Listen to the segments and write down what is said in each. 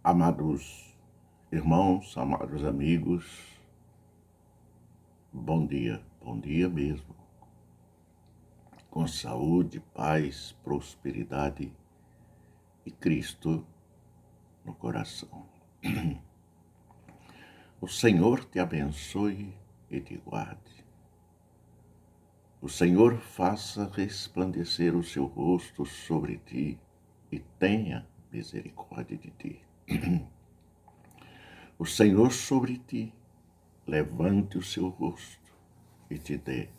Amados irmãos, amados amigos, bom dia mesmo, com saúde, paz, prosperidade e Cristo no coração. O Senhor te abençoe e te guarde. O Senhor faça resplandecer o seu rosto sobre ti e tenha misericórdia de ti. O Senhor sobre ti levante o seu rosto e te dê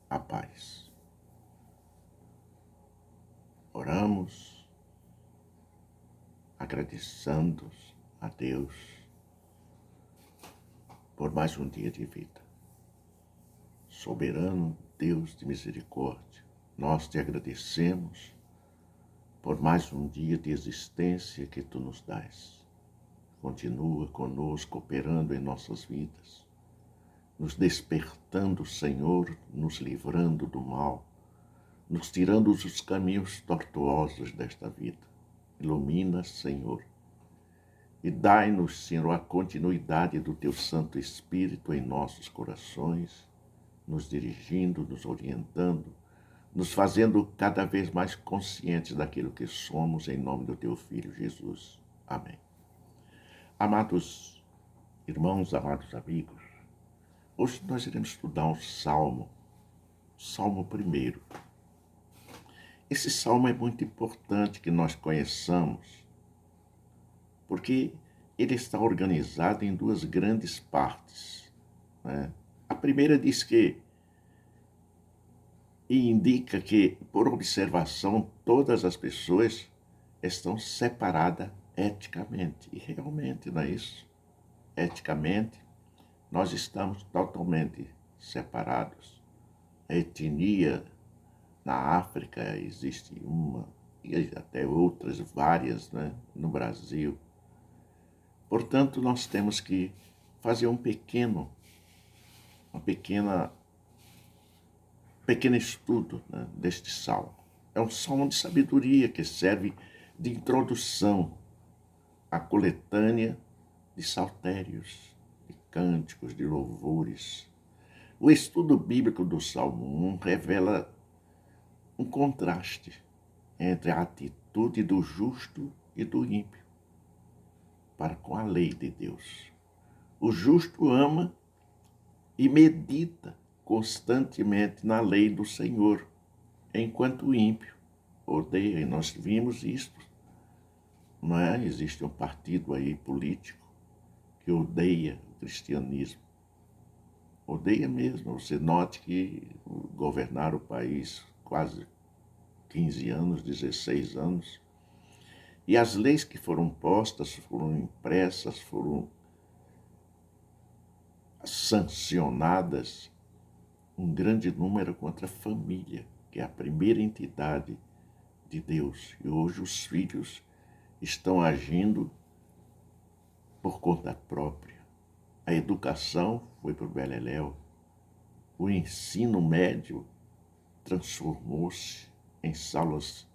a paz. Oramos, agradecendo a Deus por mais um dia de vida. Soberano Deus de misericórdia, nós te agradecemos por mais um dia de existência que tu nos dás. Continua conosco, operando em nossas vidas, nos despertando, Senhor, nos livrando do mal, nos tirando dos caminhos tortuosos desta vida. Ilumina, Senhor, e dai-nos, Senhor, a continuidade do Teu Santo Espírito em nossos corações, nos dirigindo, nos orientando, nos fazendo cada vez mais conscientes daquilo que somos, em nome do Teu Filho Jesus. Amém. Amados irmãos, amados amigos, hoje nós iremos estudar um Salmo 1. Esse Salmo é muito importante que nós conheçamos, porque ele está organizado em duas grandes partes, né? A primeira diz que, e indica que, por observação, todas as pessoas estão separadas eticamente. E realmente não é isso. Eticamente, nós estamos totalmente separados. A etnia na África existe uma, e até outras várias, né, no Brasil. Portanto, nós temos que fazer um pequeno estudo, né, deste salmo. É um salmo de sabedoria que serve de introdução à coletânea de saltérios, de cânticos, de louvores. O estudo bíblico do Salmo 1 revela um contraste entre a atitude do justo e do ímpio para com a lei de Deus. O justo ama e medita constantemente na lei do Senhor, enquanto o ímpio odeia. E nós vimos isto, não é? Existe um partido aí político que odeia o cristianismo. Odeia mesmo. Você note que governar o país quase 15 anos, 16 anos, e as leis que foram postas, foram impressas, foram sancionadas, um grande número contra a família, que é a primeira entidade de Deus. E hoje os filhos estão agindo por conta própria. A educação foi para o beleléu. O ensino médio transformou-se em salas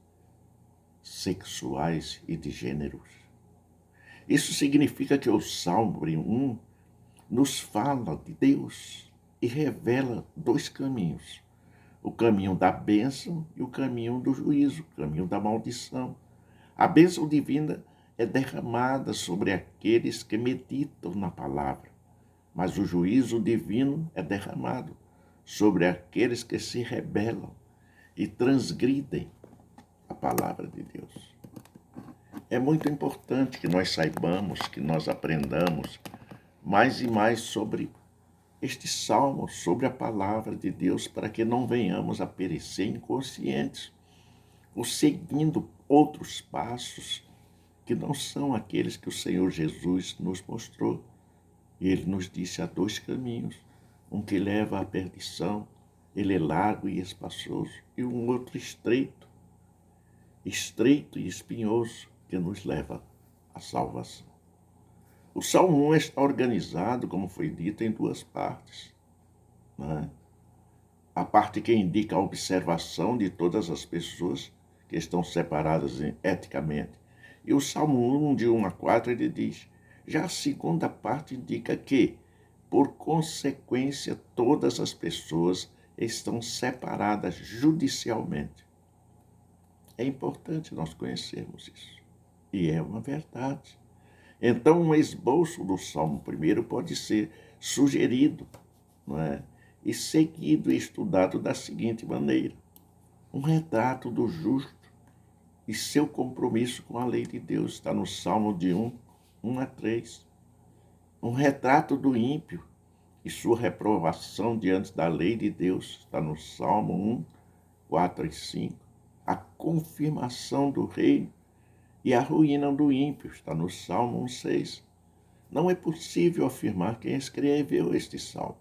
sexuais e de gêneros. Isso significa que o Salmo 1 nos fala de Deus e revela dois caminhos: o caminho da bênção e o caminho do juízo, o caminho da maldição. A bênção divina é derramada sobre aqueles que meditam na palavra, mas o juízo divino é derramado sobre aqueles que se rebelam e transgridem a palavra de Deus. É muito importante que nós saibamos, que nós aprendamos mais e mais sobre este salmo, sobre a palavra de Deus, para que não venhamos a perecer inconscientes ou seguindo outros passos que não são aqueles que o Senhor Jesus nos mostrou. E ele nos disse: há dois caminhos, um que leva à perdição, ele é largo e espaçoso, e um outro estreito e espinhoso, que nos leva à salvação. O Salmo 1 está organizado, como foi dito, em duas partes, né? A parte que indica a observação de todas as pessoas que estão separadas eticamente, E o Salmo 1, de 1 a 4, ele diz: já a segunda parte indica que, por consequência, todas as pessoas estão separadas judicialmente. É importante nós conhecermos isso. E é uma verdade. Então, um esboço do Salmo 1 pode ser sugerido, não é? E seguido e estudado da seguinte maneira: um retrato do justo e seu compromisso com a lei de Deus, está no Salmo de 1 a 3. Um retrato do ímpio e sua reprovação diante da lei de Deus, está no Salmo 1, 4 e 5. A confirmação do reino e a ruína do ímpio, está no Salmo 1, 6. Não é possível afirmar quem escreveu este salmo.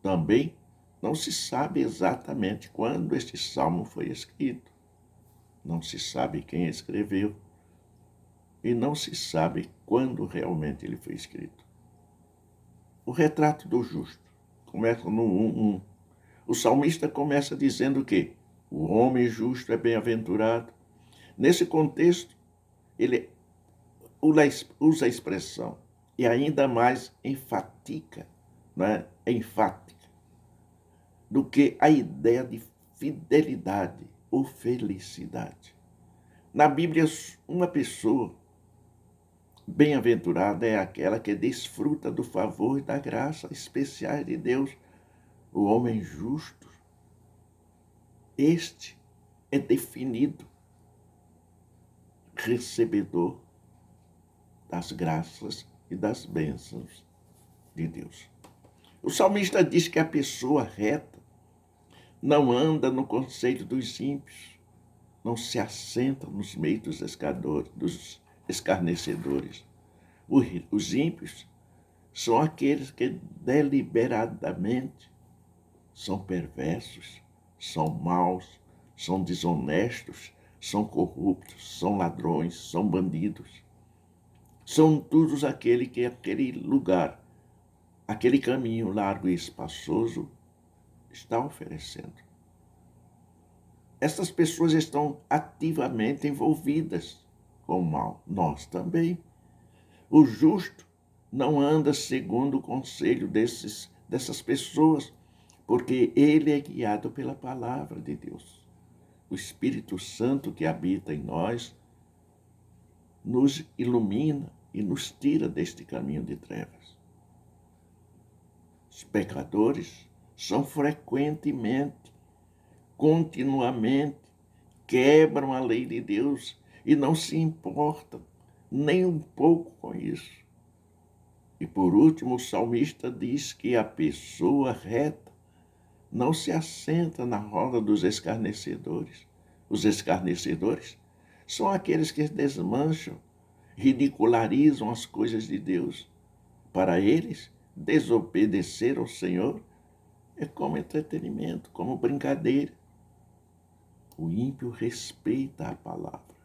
Também não se sabe exatamente quando este salmo foi escrito. Não se sabe quem escreveu. E não se sabe quando realmente ele foi escrito. O retrato do justo começa no 1:1. O salmista começa dizendo que o homem justo é bem-aventurado. Nesse contexto, ele usa a expressão e ainda mais enfática, né? Enfática, do que a ideia de fidelidade ou felicidade. Na Bíblia, uma pessoa bem-aventurada é aquela que desfruta do favor e da graça especiais de Deus. O homem justo, este é definido recebedor das graças e das bênçãos de Deus. O salmista diz que a pessoa reta não anda no conselho dos ímpios, não se assenta nos meios dos escarnecedores. Os ímpios são aqueles que deliberadamente são perversos, são maus, são desonestos, são corruptos, são ladrões, são bandidos. São todos aquele que aquele lugar, aquele caminho largo e espaçoso está oferecendo. Essas pessoas estão ativamente envolvidas com o mal. Nós também. O justo não anda segundo o conselho dessas pessoas, porque ele é guiado pela palavra de Deus. O Espírito Santo que habita em nós nos ilumina e nos tira deste caminho de trevas. Os pecadores são frequentemente, continuamente, quebram a lei de Deus e não se importam nem um pouco com isso. E por último, o salmista diz que a pessoa reta não se assenta na roda dos escarnecedores. Os escarnecedores são aqueles que desmancham, ridicularizam as coisas de Deus. Para eles, desobedecer ao Senhor é como entretenimento, como brincadeira. O ímpio respeita a palavra,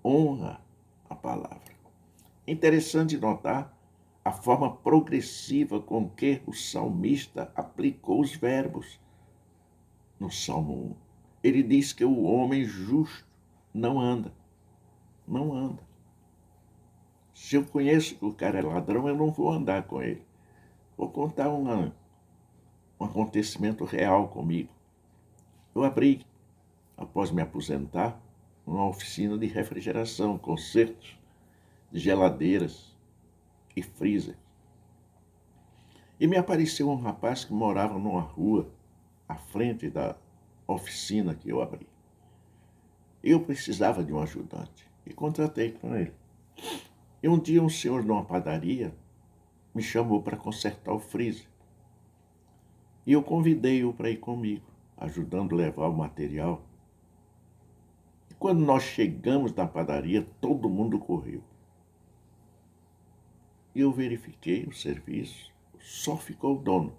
honra a palavra. É interessante notar a forma progressiva com que o salmista aplicou os verbos no Salmo 1. Ele diz que o homem justo não anda. Se eu conheço que o cara é ladrão, eu não vou andar com ele. Vou contar um acontecimento real comigo. Eu abri, após me aposentar, uma oficina de refrigeração, consertos de geladeiras e freezer. E me apareceu um rapaz que morava numa rua à frente da oficina que eu abri. Eu precisava de um ajudante e contratei com ele. E um dia um senhor de uma padaria me chamou para consertar o freezer. E eu convidei-o para ir comigo, ajudando a levar o material. E quando nós chegamos na padaria, todo mundo correu. E eu verifiquei o serviço, só ficou o dono.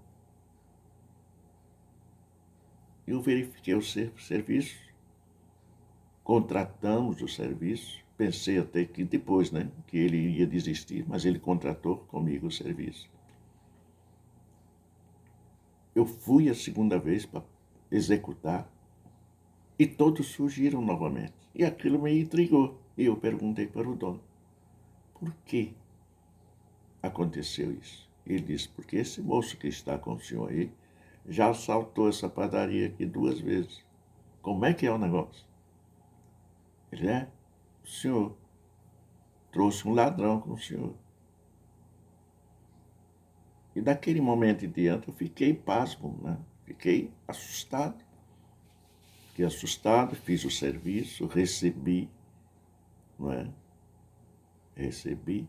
Eu verifiquei o serviço, contratamos o serviço, pensei até que depois, que ele ia desistir, mas ele contratou comigo o serviço. Eu fui a segunda vez para executar E todos surgiram novamente. E aquilo me intrigou. E eu perguntei para o dono, por que aconteceu isso? Ele disse, porque esse moço que está com o senhor aí já assaltou essa padaria aqui 2 vezes. Como é que é o negócio? Ele o senhor trouxe um ladrão com o senhor. E daquele momento em diante eu fiquei pasmo, né? Fiquei assustado. Fiquei assustado, fiz o serviço, recebi, não é? Recebi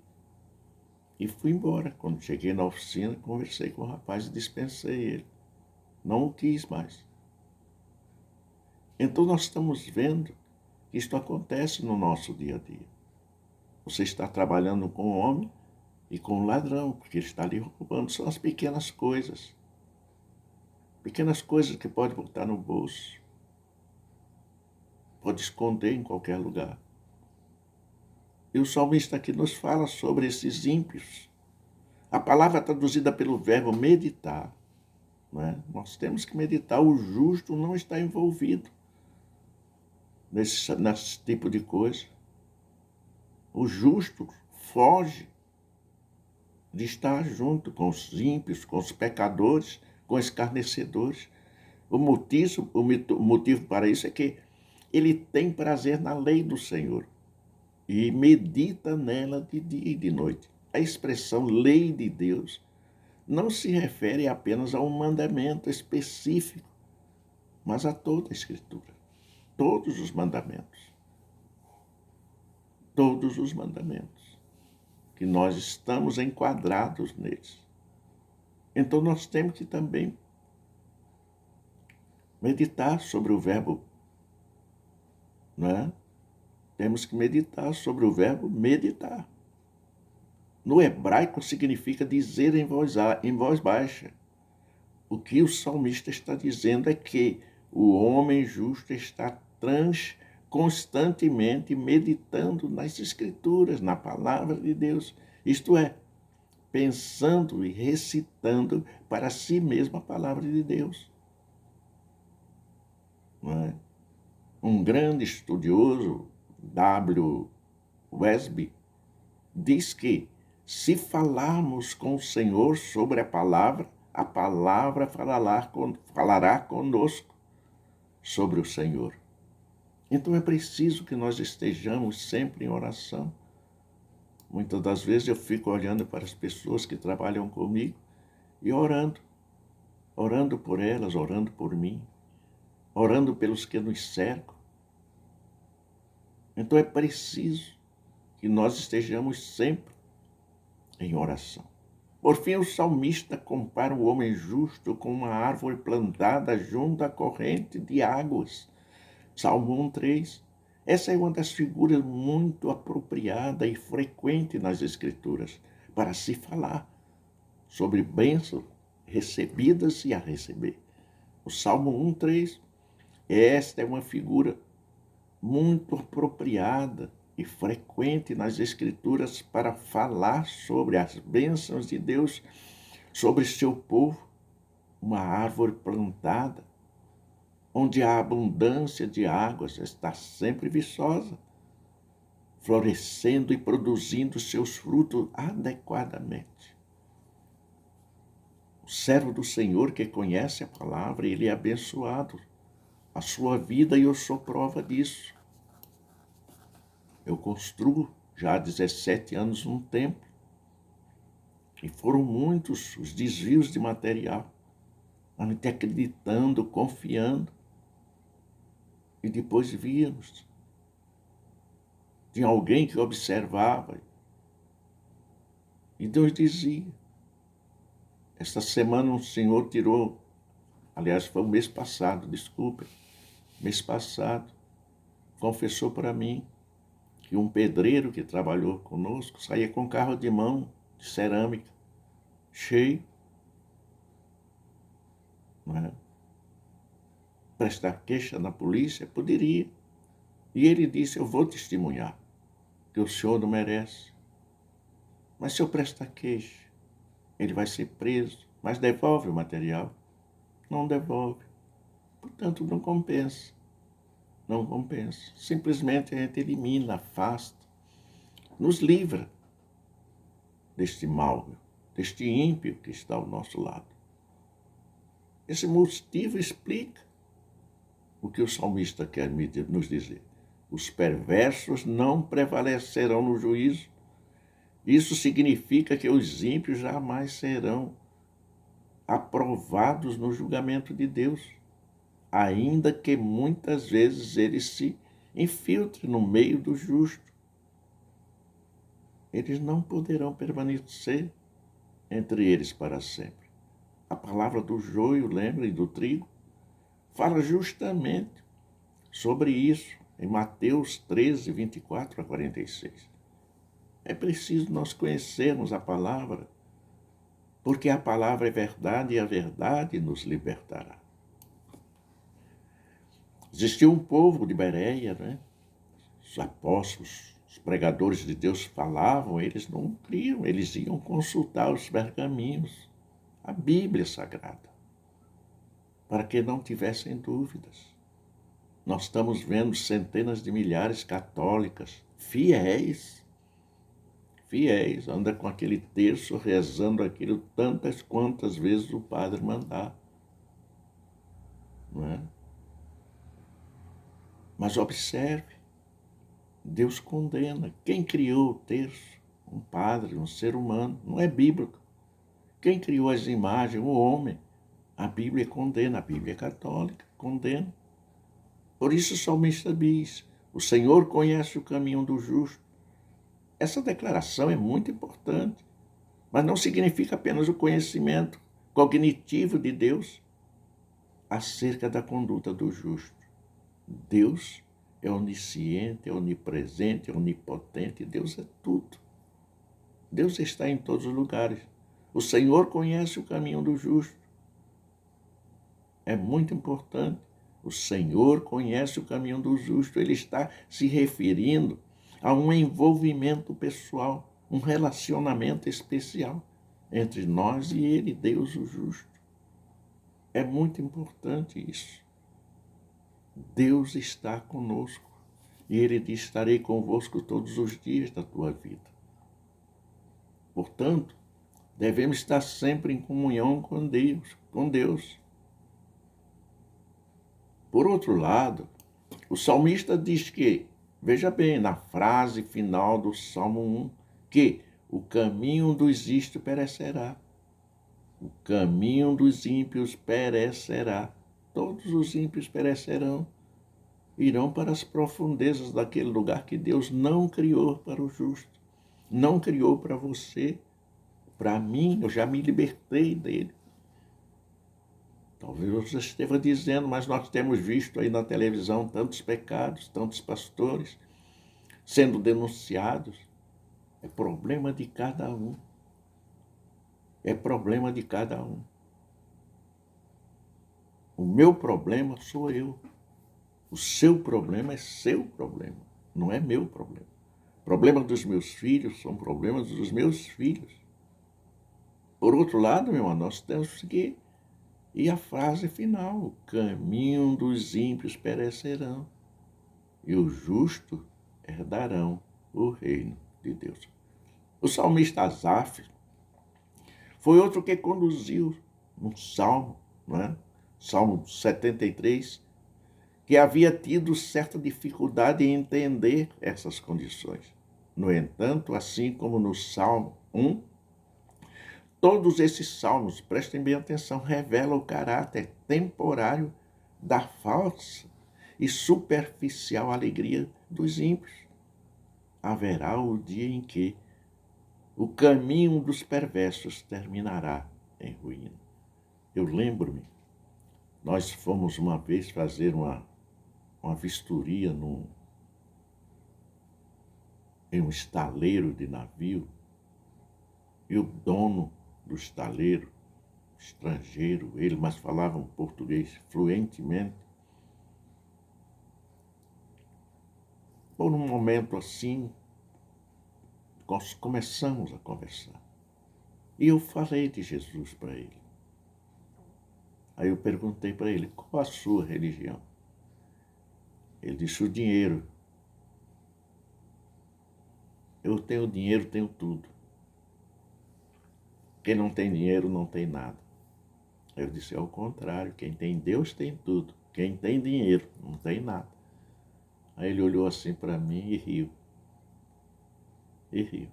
e fui embora. Quando cheguei na oficina, conversei com o rapaz e dispensei ele. Não o quis mais. Então nós estamos vendo que isto acontece no nosso dia a dia. Você está trabalhando com o homem e com o ladrão, porque ele está ali roubando. São as pequenas coisas. Pequenas coisas que pode botar no bolso. Pode esconder em qualquer lugar. E o salmista aqui nos fala sobre esses ímpios. A palavra traduzida pelo verbo meditar. Não é? Nós temos que meditar. O justo não está envolvido nesse tipo de coisa. O justo foge de estar junto com os ímpios, com os pecadores, com os escarnecedores. O motivo para isso é que ele tem prazer na lei do Senhor e medita nela de dia e de noite. A expressão lei de Deus não se refere apenas a um mandamento específico, mas a toda a Escritura. Todos os mandamentos. Todos os mandamentos. Que nós estamos enquadrados neles. Então nós temos que também meditar sobre o verbo, não é? Temos que meditar sobre o verbo meditar. No hebraico significa dizer em voz baixa. O que o salmista está dizendo é que o homem justo está constantemente meditando nas Escrituras, na palavra de Deus. Isto é, pensando e recitando para si mesmo a palavra de Deus. Não é? Um grande estudioso, W. Wesby, diz que se falarmos com o Senhor sobre a palavra falará conosco sobre o Senhor. Então é preciso que nós estejamos sempre em oração. Muitas das vezes eu fico olhando para as pessoas que trabalham comigo e orando por elas, orando por mim, orando pelos que nos cercam. Então é preciso que nós estejamos sempre em oração. Por fim, o salmista compara o homem justo com uma árvore plantada junto à corrente de águas. Salmo 1:3. Essa é uma das figuras muito apropriada e frequente nas Escrituras para se falar sobre bênçãos recebidas e a receber. O Salmo 1:3. Esta é uma figura muito apropriada e frequente nas Escrituras para falar sobre as bênçãos de Deus sobre seu povo, uma árvore plantada, onde a abundância de águas está sempre viçosa, florescendo e produzindo seus frutos adequadamente. O servo do Senhor que conhece a palavra, ele é abençoado. A sua vida, e eu sou prova disso. Eu construo já há 17 anos um templo. E foram muitos os desvios de material. A gente acreditando, confiando. E depois víamos. Tinha alguém que observava. E Deus dizia. Esta semana um senhor tirou, aliás, foi o mês passado, desculpem. Mês passado, confessou para mim que um pedreiro que trabalhou conosco saía com carro de mão de cerâmica, cheio, não é? Prestar queixa na polícia? Poderia. E ele disse, eu vou testemunhar, que o senhor não merece. Mas se eu prestar queixa, ele vai ser preso, mas devolve o material? Não devolve. Portanto, não compensa. não compensa. Simplesmente a gente elimina, afasta, nos livra deste mal, deste ímpio que está ao nosso lado. Esse motivo explica o que o salmista quer nos dizer. Os perversos não prevalecerão no juízo. Isso significa que os ímpios jamais serão aprovados no julgamento de Deus, ainda que muitas vezes eles se infiltrem no meio do justo. Eles não poderão permanecer entre eles para sempre. A palavra do joio, lembra, e do trigo, fala justamente sobre isso em Mateus 13, 24 a 46. É preciso nós conhecermos a palavra, porque a palavra é verdade e a verdade nos libertará. Existiu um povo de Bereia, né? Os apóstolos, os pregadores de Deus falavam, eles não criam, eles iam consultar os pergaminhos, a Bíblia Sagrada, para que não tivessem dúvidas. Nós estamos vendo centenas de milhares católicas, fiéis, anda com aquele terço rezando aquilo tantas quantas vezes o padre mandar. Não é? Mas observe, Deus condena. Quem criou o terço? Um padre, um ser humano, não é bíblico. Quem criou as imagens? O homem. A Bíblia condena, a Bíblia católica condena. Por isso o salmista diz, o Senhor conhece o caminho do justo. Essa declaração é muito importante, mas não significa apenas o conhecimento cognitivo de Deus acerca da conduta do justo. Deus é onisciente, é onipresente, é onipotente, Deus é tudo. Deus está em todos os lugares. O Senhor conhece o caminho do justo. É muito importante. O Senhor conhece o caminho do justo. Ele está se referindo a um envolvimento pessoal, um relacionamento especial entre nós e Ele, Deus o justo. É muito importante isso. Deus está conosco e Ele diz, estarei convosco todos os dias da tua vida. Portanto, devemos estar sempre em comunhão com Deus. Por outro lado, o salmista diz que, veja bem, na frase final do Salmo 1, que o caminho dos ímpios perecerá. O caminho dos ímpios perecerá. Todos os ímpios perecerão. Irão para as profundezas daquele lugar que Deus não criou para o justo. Não criou para você, para mim, eu já me libertei dele. Talvez você esteja dizendo, mas nós temos visto aí na televisão tantos pecados, tantos pastores sendo denunciados. É problema de cada um. É problema de cada um. O meu problema sou eu. O seu problema é seu problema, não é meu problema. O problema dos meus filhos são problemas dos meus filhos. Por outro lado, meu irmão, nós temos que ir à frase final. O caminho dos ímpios perecerão e os justos herdarão o reino de Deus. O salmista Asaf foi outro que conduziu um salmo, não é? Salmo 73, que havia tido certa dificuldade em entender essas condições. No entanto, assim como no Salmo 1, todos esses salmos, prestem bem atenção, revelam o caráter temporário da falsa e superficial alegria dos ímpios. Haverá o dia em que o caminho dos perversos terminará em ruína. Eu lembro-me, nós fomos uma vez fazer uma vistoria em um estaleiro de navio, e o dono do estaleiro, estrangeiro, ele, mas falava um português fluentemente. Por um momento assim, nós começamos a conversar. E eu falei de Jesus para ele. Aí eu perguntei para ele, qual a sua religião? Ele disse: o dinheiro. Eu tenho dinheiro, tenho tudo. Quem não tem dinheiro não tem nada. Eu disse: é o contrário. Quem tem Deus tem tudo. Quem tem dinheiro não tem nada. Aí ele olhou assim para mim e riu. E riu.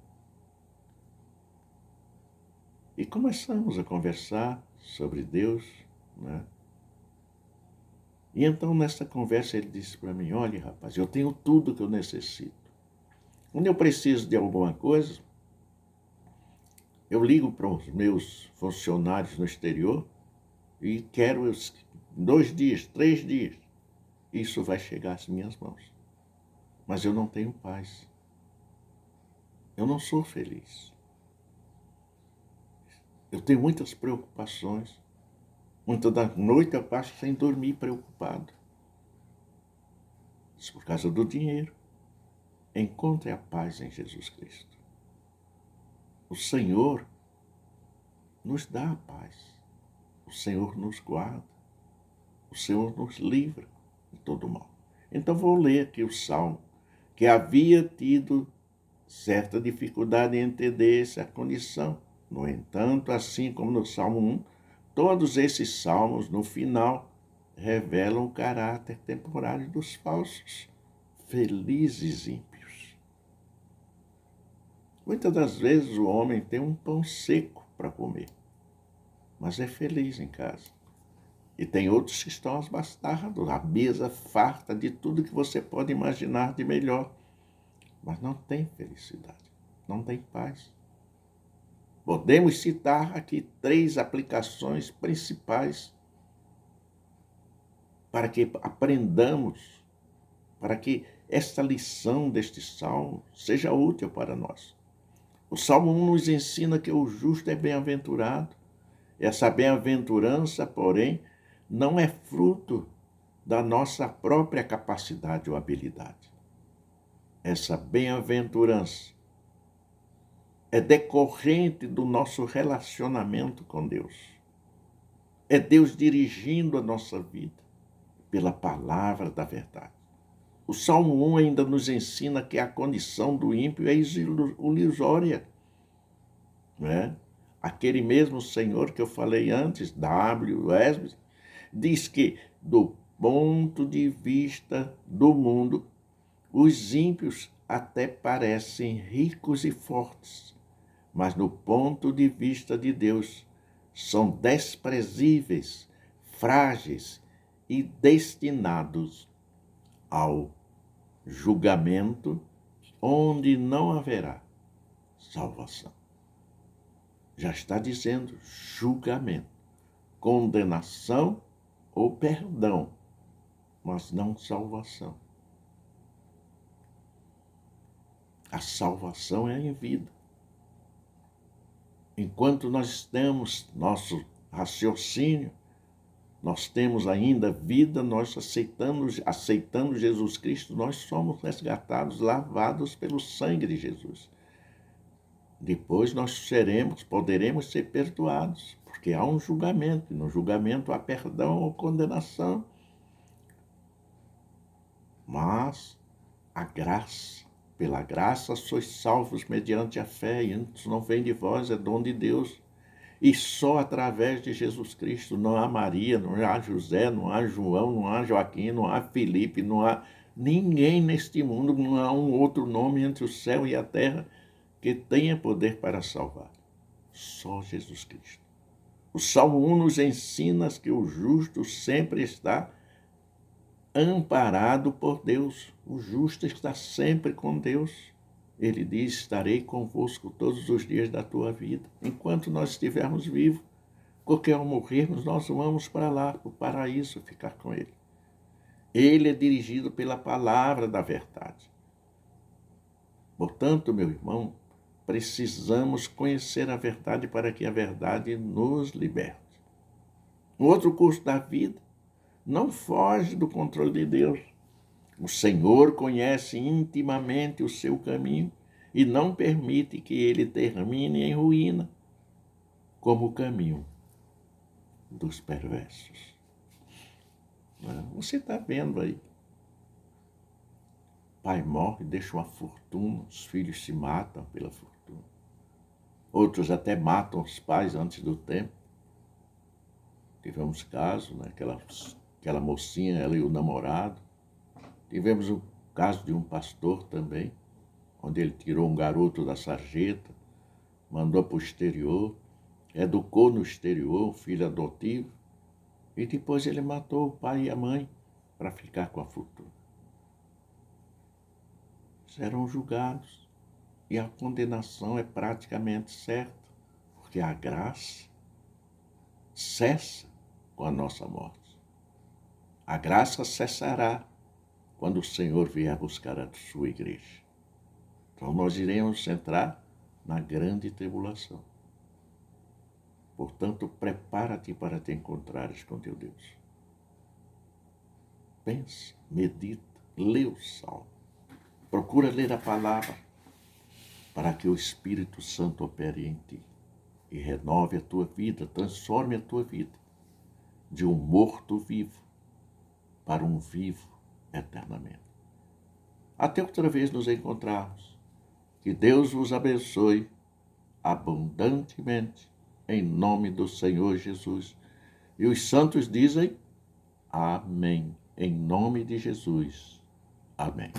E começamos a conversar sobre Deus, né? E então, nessa conversa, ele disse para mim: olha, rapaz, eu tenho tudo que eu necessito. Quando eu preciso de alguma coisa, eu ligo para os meus funcionários no exterior e quero 2 dias, 3 dias. Isso vai chegar às minhas mãos. Mas eu não tenho paz. Eu não sou feliz. Eu tenho muitas preocupações. Muitas da noite eu passo sem dormir, preocupado. Isso por causa do dinheiro. Encontre a paz em Jesus Cristo. O Senhor nos dá a paz. O Senhor nos guarda. O Senhor nos livra de todo mal. Então vou ler aqui o Salmo, que havia tido certa dificuldade em entender essa condição. No entanto, assim como no Salmo 1, todos esses salmos, no final, revelam o caráter temporário dos falsos, felizes ímpios. Muitas das vezes o homem tem um pão seco para comer, mas é feliz em casa. E tem outros que estão abastardos, a mesa farta de tudo que você pode imaginar de melhor, mas não tem felicidade, não tem paz. Podemos citar aqui 3 aplicações principais para que aprendamos, para que esta lição deste salmo seja útil para nós. O Salmo 1 nos ensina que o justo é bem-aventurado. Essa bem-aventurança, porém, não é fruto da nossa própria capacidade ou habilidade. Essa bem-aventurança é decorrente do nosso relacionamento com Deus. É Deus dirigindo a nossa vida pela palavra da verdade. O Salmo 1 ainda nos ensina que a condição do ímpio é ilusória. Não é? Aquele mesmo Senhor que eu falei antes, W. Wesley, diz que, do ponto de vista do mundo, os ímpios até parecem ricos e fortes, mas no ponto de vista de Deus, são desprezíveis, frágeis e destinados ao julgamento, onde não haverá salvação. Já está dizendo julgamento, condenação ou perdão, mas não salvação. A salvação é em vida. Enquanto nós temos nosso raciocínio, nós temos ainda vida, nós aceitando Jesus Cristo, nós somos resgatados, lavados pelo sangue de Jesus. Depois nós poderemos ser perdoados, porque há um julgamento, e no julgamento há perdão ou condenação. Mas a graça, pela graça sois salvos mediante a fé, e isso não vem de vós, é dom de Deus. E só através de Jesus Cristo, não há Maria, não há José, não há João, não há Joaquim, não há Felipe, não há ninguém neste mundo, não há um outro nome entre o céu e a terra que tenha poder para salvar. Só Jesus Cristo. O Salmo 1 nos ensina que o justo sempre está amparado por Deus. O justo está sempre com Deus. Ele diz: estarei convosco todos os dias da tua vida. Enquanto nós estivermos vivos, qualquer um morrermos, nós vamos para lá, para o paraíso, ficar com Ele. Ele é dirigido pela palavra da verdade. Portanto, meu irmão, precisamos conhecer a verdade para que a verdade nos liberte. No outro curso da vida, não foge do controle de Deus. O Senhor conhece intimamente o seu caminho e não permite que ele termine em ruína, como o caminho dos perversos. Você está vendo aí pai morre, deixa uma fortuna, os filhos se matam pela fortuna. Outros até matam os pais antes do tempo. Tivemos caso, né? Aquela mocinha, ela e o namorado. Tivemos o caso de um pastor também, onde ele tirou um garoto da sarjeta, mandou para o exterior, educou no exterior, um filho adotivo, e depois ele matou o pai e a mãe para ficar com a fortuna. Serão julgados e a condenação é praticamente certa, porque a graça cessa com a nossa morte. A graça cessará quando o Senhor vier buscar a sua igreja. Então nós iremos entrar na grande tribulação. Portanto, prepara-te para te encontrares com teu Deus. Pensa, medita, lê o Salmo. Procura ler a palavra para que o Espírito Santo opere em ti e renove a tua vida, transforme a tua vida de um morto vivo para um vivo eternamente. Até outra vez nos encontrarmos. Que Deus vos abençoe abundantemente, em nome do Senhor Jesus. E os santos dizem amém. Em nome de Jesus. Amém.